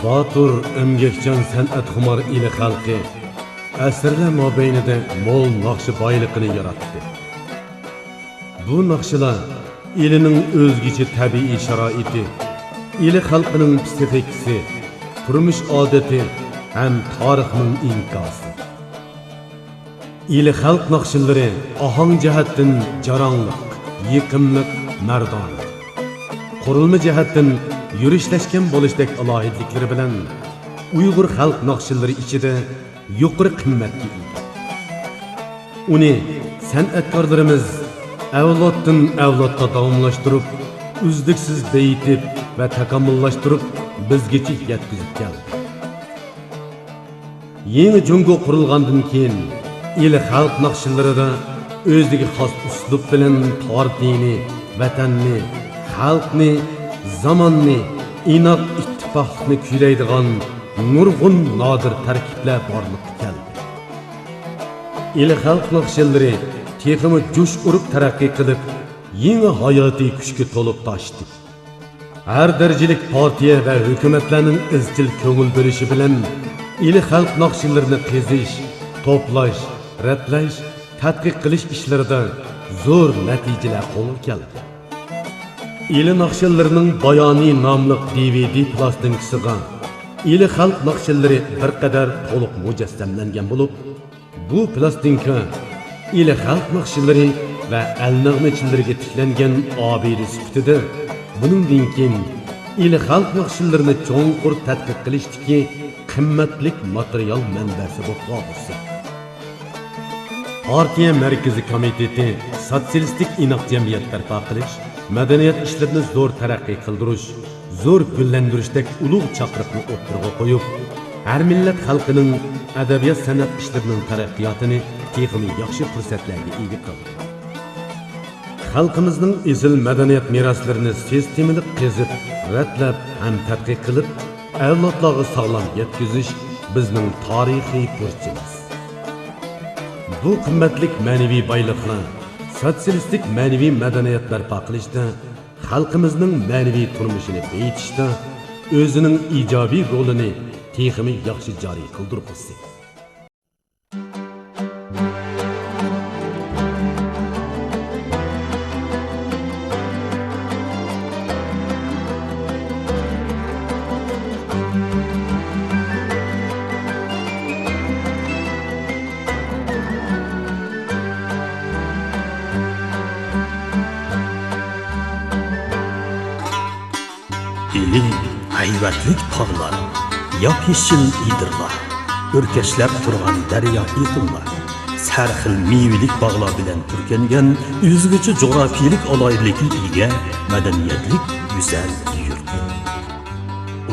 Batur emgekcan san'at xumor ili xalqi asrlar mobaynida mo'l naqshi boyliqini yaratdi. Bu naqshlar ilining o'zgicha tabiiy sharoiti, ili xalqining psixikasi, turmush odati ham tarixning inkosi. İli xalq naqshillari ahang jihatdan jarangliq, yiqimliq, mardona. Qurilma jihatdan yurishlashgan bo'lishdek alohidliklari bilan Uyg'ur xalq naqshillari ichida yuqori qimmatga ega. Uni san'atkorlarimiz avloddan avlodga davomlashtirib, uzluksiz beyitib va takomillashtirib bizgacha yetkazib keldi. Yangi Jungo qurilgandan keyin ili xalq naqshillarida o'ziga xos uslub bilan partiyani, vatanni, xalqni, zamonni, inoq ittifoqni kuylaydigan nurg'un nodir tarkiblar borliqqa keldi. İli xalq naqshillari texmi jush urib taraqqiy qilib, yangi hayotiy kuchga to'lib toshdi. Har darajalik partiya va hukumatlarning izchil ko'ngil berishi bilan ili xalq naqshillarini qizish, to'plash, ratlash, tadqiq qilish ishlarida zo'r natijalar qo'lga keldi. İli naqshillarining bayoniy nomli DVD plastinkasiga ili xalq naqshillari bir qadar to'liq mujassamlangan bo'lib, bu plastinka ili xalq naqshillari va al-nag'machilariga tiklangan obida sifatida buningdan keyin ili xalq naqshillarini cho'nqur tadqiq qilishdagi qimmatli material manbasi bo'lib qoldi. Partiya Markaziy komiteti sotsialistik inoq jamiyat barpo qilish, madaniyat ishlarini zo'r taraqqiy qildirish, zo'r gullantirishdek ulug' chaqiriqni o'ttirg'a qo'yib, har millat xalqining adabiyot san'at ishlarining taraqqiyotini texnik yaxshi fursatlarga ega qildi. Xalqimizning izil madaniyat meroslarini sistemli qezib, ratlab ham tadqiq qilib, avlodlarga sog'lom yetkazish bizning tarixiy burchimiz. Bu qimmatlik ma'naviy boyliqlar sotsialistik ma'naviy madaniyat barpo qilishda, xalqimizning ma'naviy turmushini beyitishda o'zining ijobiy rolini texmi yaxshi joriy qildirmoqda. İli hayvatlik tağlar, yap-yeşil idirlar, örkeşlep turgan daryo iqimlar, sarxil meyvelik bağlar bilen türkengen, üzgücü coğrafiyelik alaylıklı ega, medeniyetlik güzel yurt.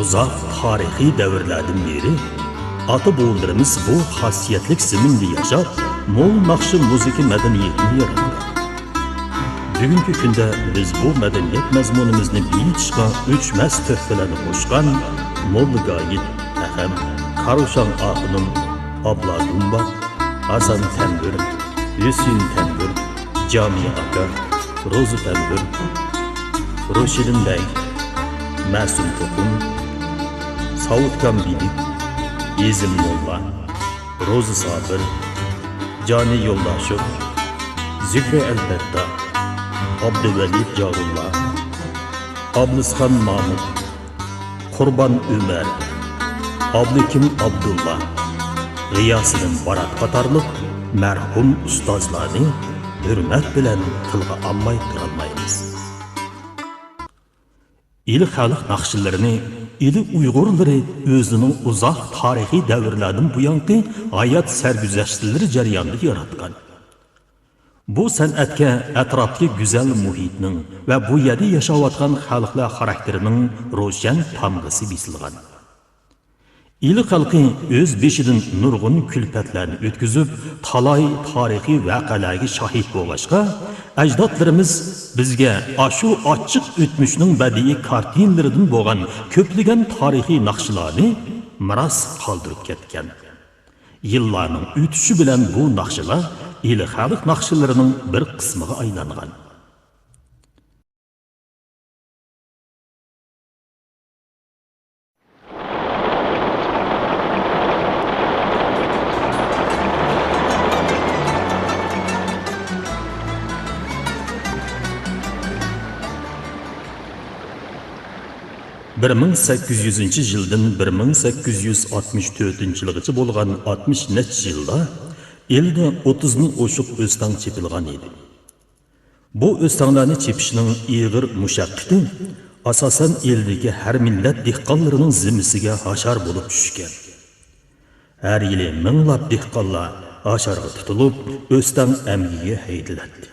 Uzak tarihi devirlerden beri, ata boğullarımız bu hasiyetlik zeminde yaşap, mol nakşı müzik medeniyetini yarattı. Bugünkü günde biz bu medeniyet mezmunumuzni beyitishga o'chmas töhfalarni qo'shgan Molla Gayit, Ahem, Karushan Ahunum, Abla Dumba, Hasan Tembür, Hüseyin Tembür, Cami Aka, Rozu Tembür, Roşilin Bey, Masum Tokun, Savutkan Bilik, Yezim Molla, Rozu Sabır, Cani Yoldaşov, Zükre Elbetta, Abdüvelid Carullah, Abliskan Mahmud, Kurban Ömer, Ablikim Abdullah, G'iyosiddin Barat qatorliq merhum ustozlarning hurmat bilan tilga olmay turolmaymiz. İli xalq naqshillarini ili Uyg'urlari o'zining uzoq tarixiy davrlardan buyangi hayot sarguzashtlari jarayonida yaratgan. Bu san'atga atrofdagi go'zal muhitning va bu yerda yashayotgan xalqlar xarakterining ro'shan tamg'isi bisilgan. İli xalqi o'z beshidan nurg'un kulfatlarni o'tkazib, talay tarixiy voqealarga shahid bo'lg'achqa, ajdodlarimiz bizga ashu ochiq o'tmishning badiiy kartinalaridan bo'lgan ko'plagan tarixiy naqshlarni miros qoldirib ketgan. Yillarning o'tishi bilan bu naqshlar ili xalq naqshilarining bir qismiga aylangan. 1800 yıldan 1864 yılgacha bo'lgan 60 necha yilda elda 30 ming o'shiq o'stang chepilgan edi. Bu o'stanglarni chepishning ig'ir mushaqqati asosan eldagi har millat dehqonlarining zimmasiga hashar bo'lib tushgan. Her yili minglab dehqonlar hasharga tutilib, o'stang amgiga haydaladi.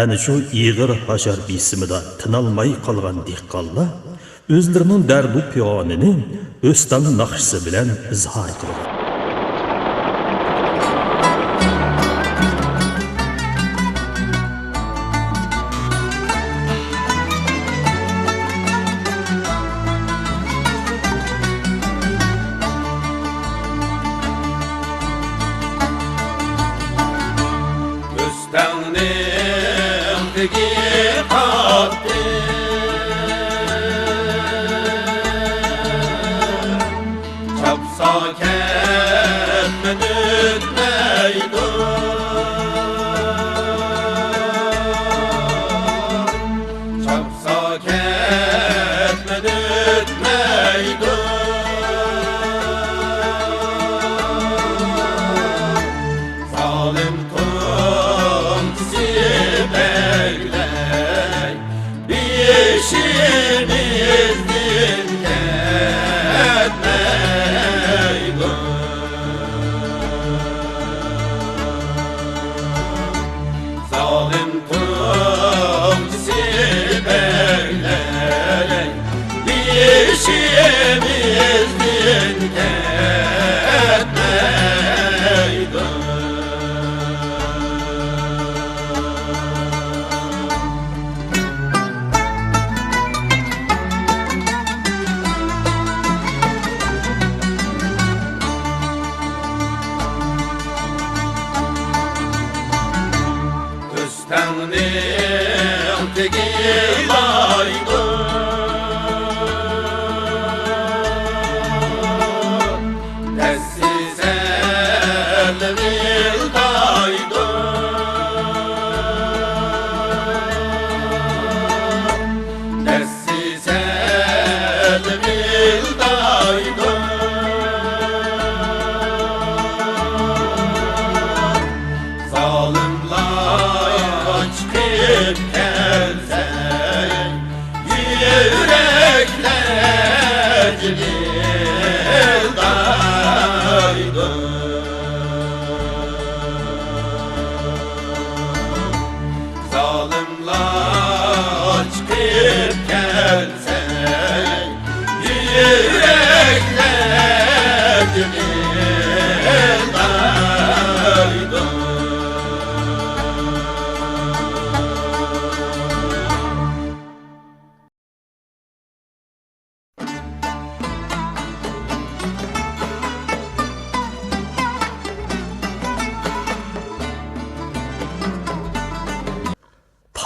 Ana shu ig'ir hashar besimida tinolmay qolgan dehqonlar o'zlarining dardu piyonini o'stang naqshisi bilan izhor qiladi.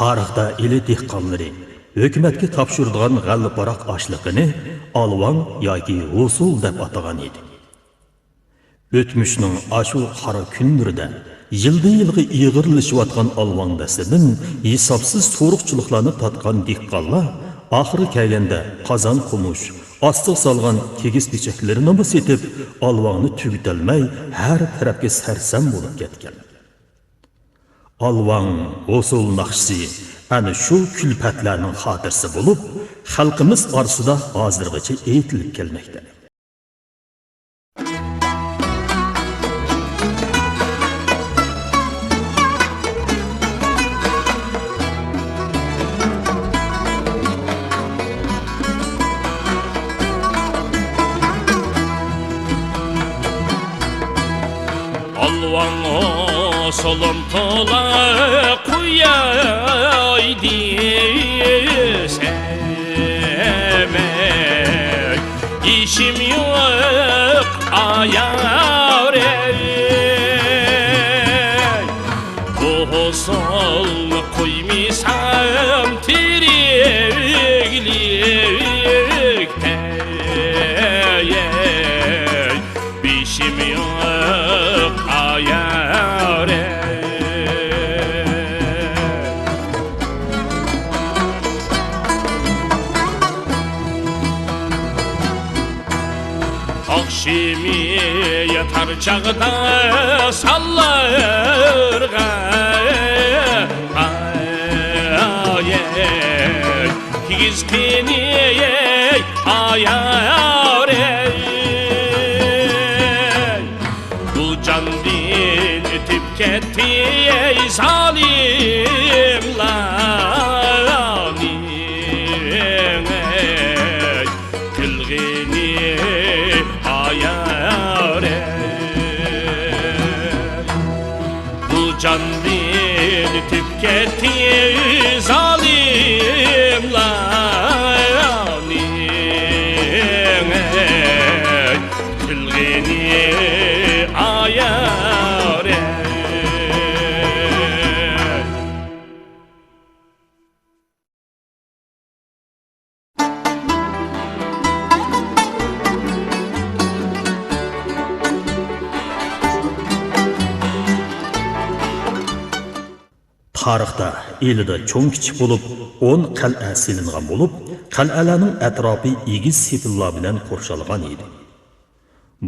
Tarixda eli dehqonlari hukumatga topshiradigan g'alla-baroq oshliqini alvang yoki usul deb atagan edi. O'tmishning ashu qora kunlarida yilda-yilga ig'irlashayotgan alvang dasidan hisobsiz so'riqchiliklarni tatgan dehqonlar oxiri kelganda qozon qumush, ostiq solgan kegis bechaklarini setib, alvangni tugatolmay har tarafga sarsam bo'lib ketgan. Alvang usul naqshisi ana shu kulfatlarning xotirasi bo'lib, xalqimiz orasida hozirgacha aytilib kelmoqda. Alvang solum tola kuyay diyesemek işim yok ayar bu solunu koymisam tiriklikte işim yok ayar başımı yatar çağda sallarga Kizkini ayar Bu can din ötüp ketti zalimlani Kılgini ayar Bu can din ötüp ketti zalimlani Tarixda elida cho'ng kichik bo'lib 10 qal'a silingan bo'lib, qal'alarning atrofi egiz sepillar bilan qo'rshalgan edi.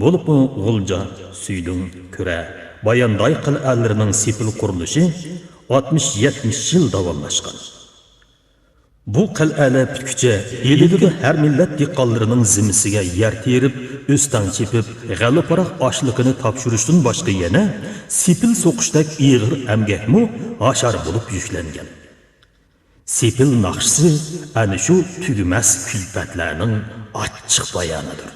Bo'libmi G'ulja, Suydun, Kura, Bayondoy qal'alarining sepil qurilishi 60-70 yil davomlashgan. Bu qal'alar bitkicha elidagi har millat dehqonlarining zimmasiga yer terib, o'stan chepib, g'alliparoq oshliqini topshirishdan boshqa yana sepil so'qishdek ig'ir amgakmu oshar bo'lib yuklangan. Sepil naqshisi ana shu tugumas kulfatlarning ochiq bayonidir.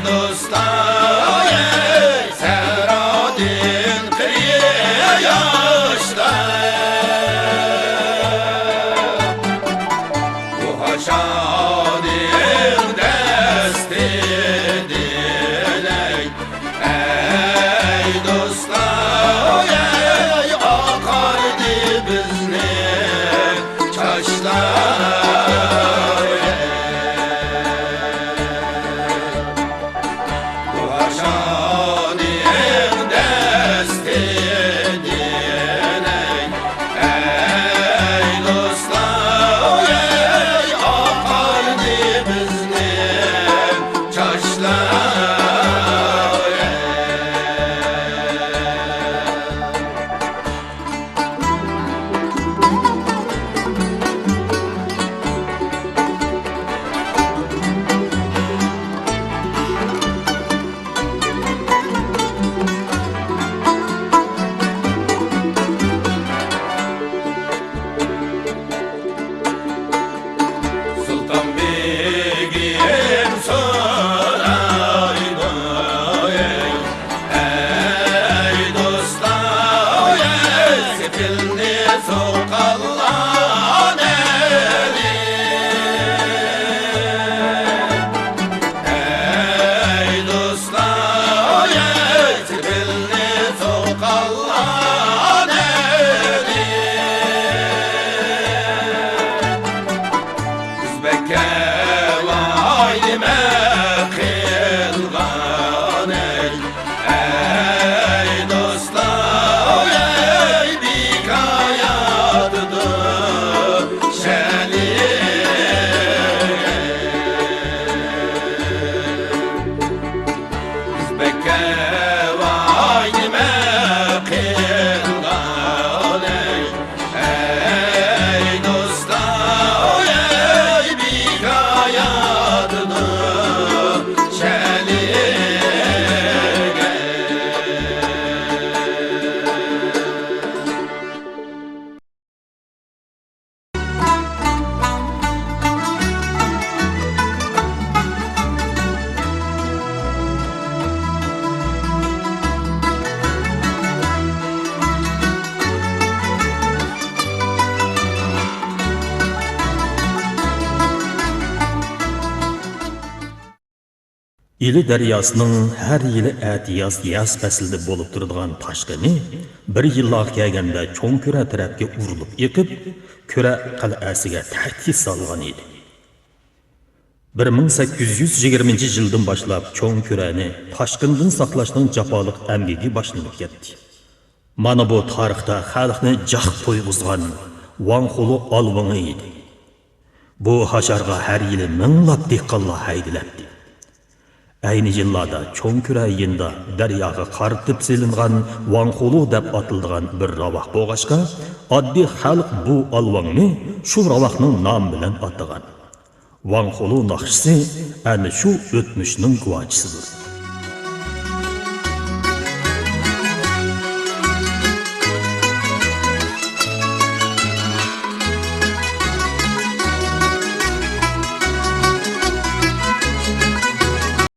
Dosta Ili daryosының har yili atiyaz yaz faslida bo'lib turadigan toshqini bir yillar kelganda cho'ng ko'ra tarafga urilib yiqib, ko'ra qal'asiga tahdid solgan edi. 1820 yildan boshlab cho'ng ko'rani toshqindan saqlashning jafoliq amgigi boshlanib ketdi. Mana bu tarixda xalqni jah to'yg'izgan Vanxulu alvini edi. Bu hasharga har yili minglab dehqonlar haydiladi. Ayni yillarda cho'ng ko'ra yinda daryoga qaritib silingan Vanxulu deb atilgan bir ravoq bo'g'ashqa, oddiy xalq bu alvangni shu ravoqning nomi bilan atagan. Vanxulu naqshisi ana shu o'tmishning guvochisidir.